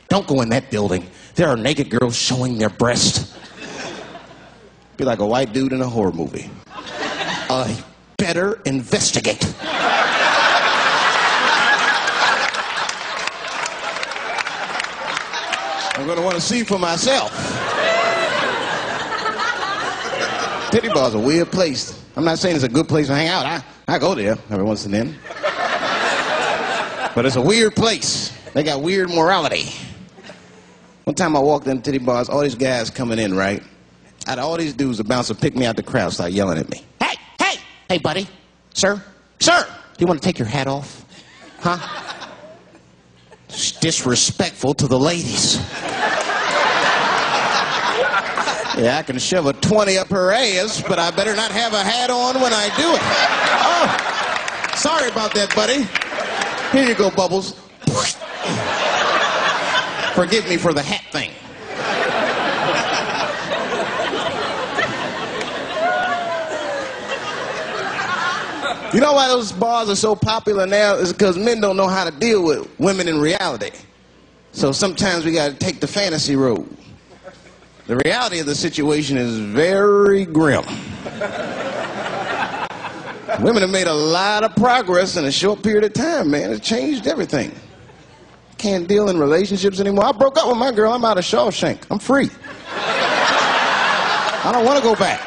Don't go in that building. There are naked girls showing their breast. Be like a white dude in a horror movie. Better investigate. I'm going to want to see for myself. Titty bar's a weird place. I'm not saying it's a good place to hang out. I go there every once and then. But it's a weird place. They got weird morality. One time I walked in titty bars, all these guys coming in, right? Out of all these dudes, the bouncer picked me out the crowd, started yelling at me. Hey, buddy. Sir, do you want to take your hat off? Huh? It's disrespectful to the ladies. Yeah, I can shove a 20 up her ass, but I better not have a hat on when I do it. Oh, sorry about that, buddy. Here you go, Bubbles. Forgive me for the hat thing. You know why those bars are so popular now? Is because men don't know how to deal with women in reality. So sometimes we got to take the fantasy road. The reality of the situation is very grim. Women have made a lot of progress in a short period of time, man. It's changed everything. Can't deal in relationships anymore. I broke up with my girl. I'm out of Shawshank. I'm free. I don't want to go back.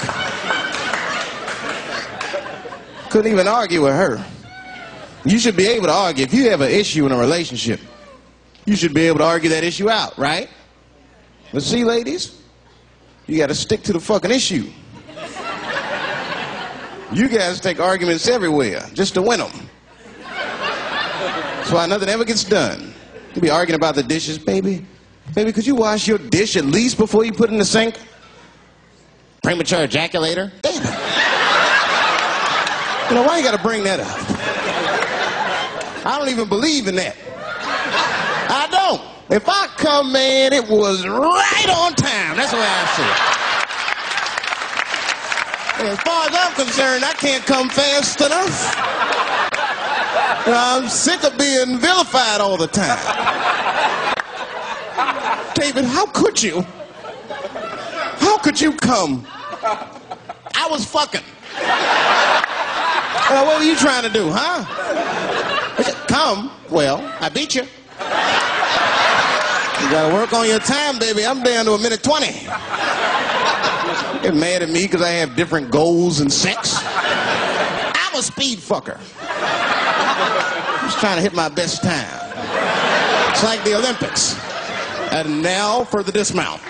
Couldn't even argue with her. You should be able to argue. If you have an issue in a relationship, you should be able to argue that issue out, right? But see, ladies, you got to stick to the fucking issue. You guys take arguments everywhere just to win them. That's why nothing ever gets done. You be arguing about the dishes, baby. Baby, could you wash your dish at least before you put it in the sink? Premature ejaculator? Damn it. You know, why you gotta bring that up? I don't even believe in that. I don't. If I come, man, it was right on time. That's the way I see it. And as far as I'm concerned, I can't come fast enough. I'm sick of being vilified all the time. David, how could you? How could you come? I was fucking. What were you trying to do, huh? Come. Well, I beat you. You gotta work on your time, baby. I'm down to a minute 20. Get mad at me because I have different goals in sex. I'm a speed fucker. I'm just trying to hit my best time. It's like the Olympics. And now for the dismount.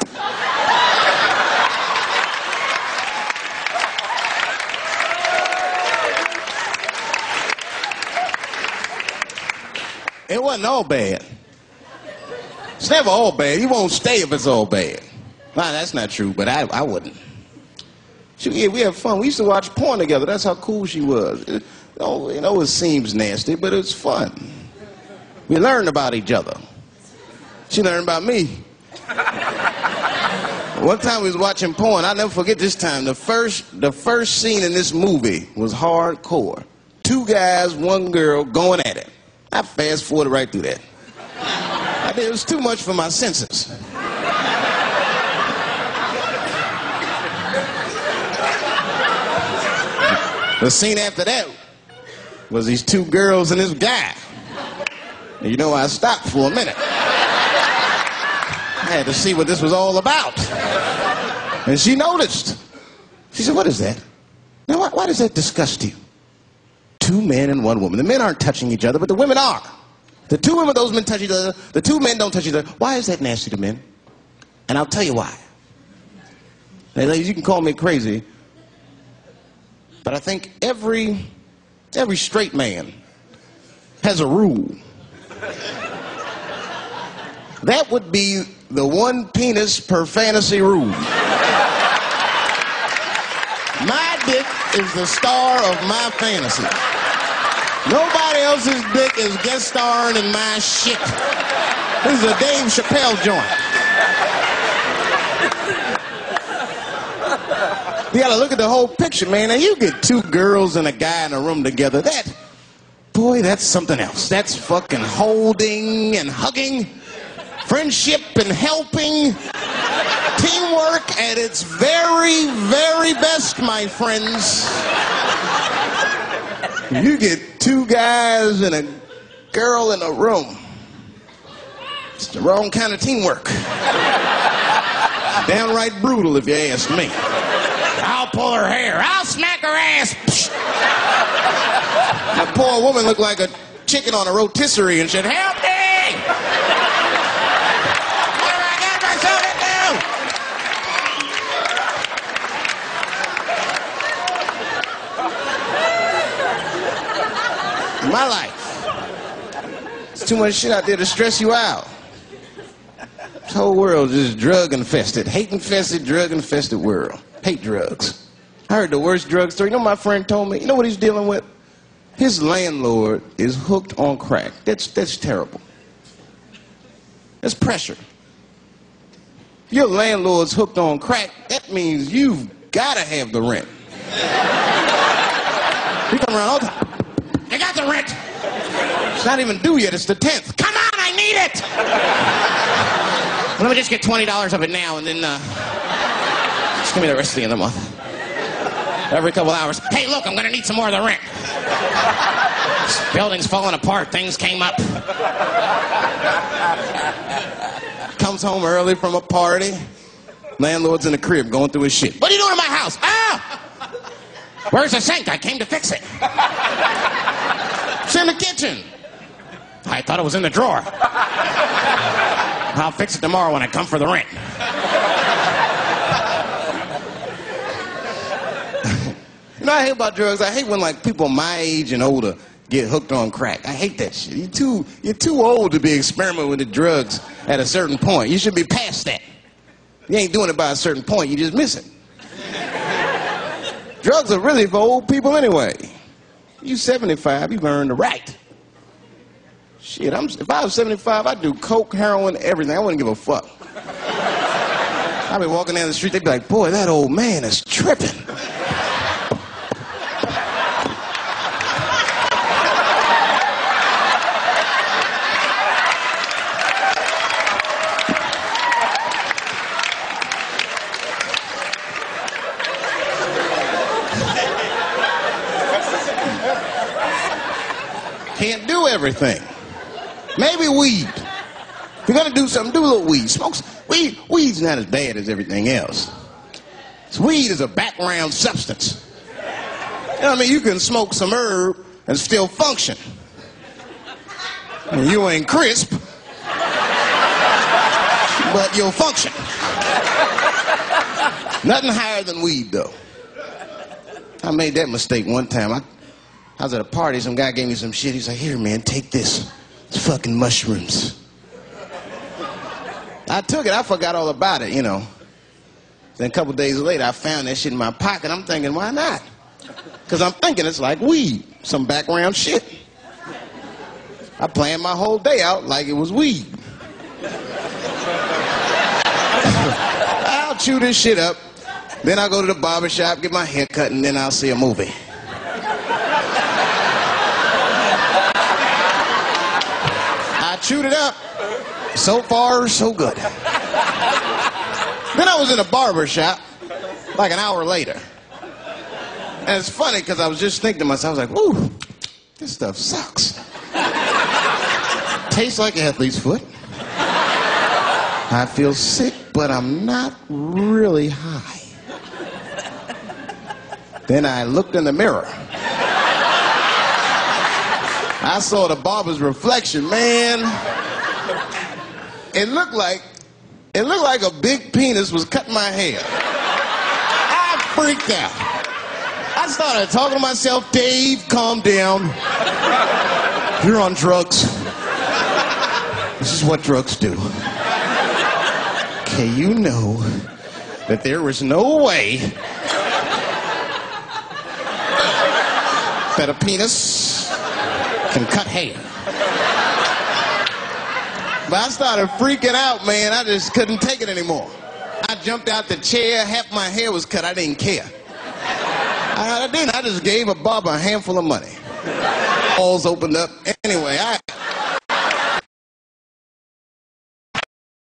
It wasn't all bad. It's never all bad. You won't stay if it's all bad. Nah, that's not true, but I wouldn't. Yeah, we have fun. We used to watch porn together. That's how cool she was. You know, it seems nasty, but it's fun. We learned about each other. She learned about me. One time we was watching porn. I'll never forget this time. The first scene in this movie was hardcore. 2 guys, 1 girl going at it. I fast forwarded right through that. It was too much for my senses. The scene after that was these 2 girls and this guy. And you know, I stopped for a minute. I had to see what this was all about. And she noticed. She said, "What is that? Now, why does that disgust you? 2 men and 1 woman. The men aren't touching each other, but the women are. The 2 women, those men touch each other. The 2 men don't touch each other. Why is that nasty to men? And I'll tell you why. Now, ladies, you can call me crazy, but I think every straight man has a rule. That would be the 1 penis per fantasy rule. My dick is the star of my fantasy. Nobody else's dick is guest starring in my shit. This is a Dave Chappelle joint. You gotta look at the whole picture, man. And you get 2 girls and a guy in a room together. Boy, that's something else. That's fucking holding and hugging. Friendship and helping. Teamwork at its very, very best, my friends. You get two guys and a girl in a room. It's the wrong kind of teamwork. Downright brutal, if you ask me. I'll pull her hair. I'll smack her ass. That poor woman looked like a chicken on a rotisserie and said, "Help me! What have I got myself into?" My life. There's too much shit out there to stress you out. This whole world is just drug-infested, hate-infested, drug-infested world. Hate drugs. I heard the worst drug story. You know what my friend told me? You know what he's dealing with? His landlord is hooked on crack. That's terrible. That's pressure. If your landlord's hooked on crack, that means you've got to have the rent. He come around all the time. "You got the rent." It's not even due yet. It's the 10th. "Come on, I need it." "Let me just get $20 of it now, and then just give me the rest of the end of the month." Every couple hours, "Hey, look, I'm going to need some more of the rent. This building's falling apart. Things came up." Comes home early from a party. Landlord's in the crib going through his shit. "What are you doing in my house?" "Ah! Where's the sink? I came to fix it." "It's in the kitchen." "I thought it was in the drawer." "I'll fix it tomorrow when I come for the rent." You know what I hate about drugs? I hate when like people my age and older get hooked on crack. I hate that shit. You're too old to be experimenting with the drugs at a certain point. You should be past that. You ain't doing it by a certain point. You just miss it. Drugs are really for old people anyway. You 75, you've earned the right. Shit, if I was 75, I'd do coke, heroin, everything. I wouldn't give a fuck. I'd be walking down the street, they'd be like, "Boy, that old man is tripping." Can't do everything. Maybe weed. If you're gonna do something, do a little weed. Smoke some weed. Weed's not as bad as everything else. So weed is a background substance. You know what I mean? You can smoke some herb and still function. And you ain't crisp, but you'll function. Nothing higher than weed, though. I made that mistake one time. I was at a party, some guy gave me some shit. He's like, "Here, man, take this. It's fucking mushrooms." I took it. I forgot all about it, you know. Then a couple days later, I found that shit in my pocket. I'm thinking, why not? Because I'm thinking it's like weed, some background shit. I planned my whole day out like it was weed. I'll chew this shit up. Then I'll go to the barber shop, get my hair cut, and then I'll see a movie. I chewed it up. So far, so good. Then I was in a barber shop like an hour later. And it's funny because I was just thinking to myself, I was like, "Ooh, this stuff sucks. Tastes like athlete's foot. I feel sick, but I'm not really high." Then I looked in the mirror. I saw the barber's reflection, man. It looked like a big penis was cutting my hair. I freaked out. I started talking to myself, "Dave, calm down. You're on drugs. This is what drugs do. Okay, you know that there is no way that a penis can cut hair." But I started freaking out, man. I just couldn't take it anymore. I jumped out the chair. Half my hair was cut. I didn't care. I just gave a barber a handful of money. Balls opened up. Anyway,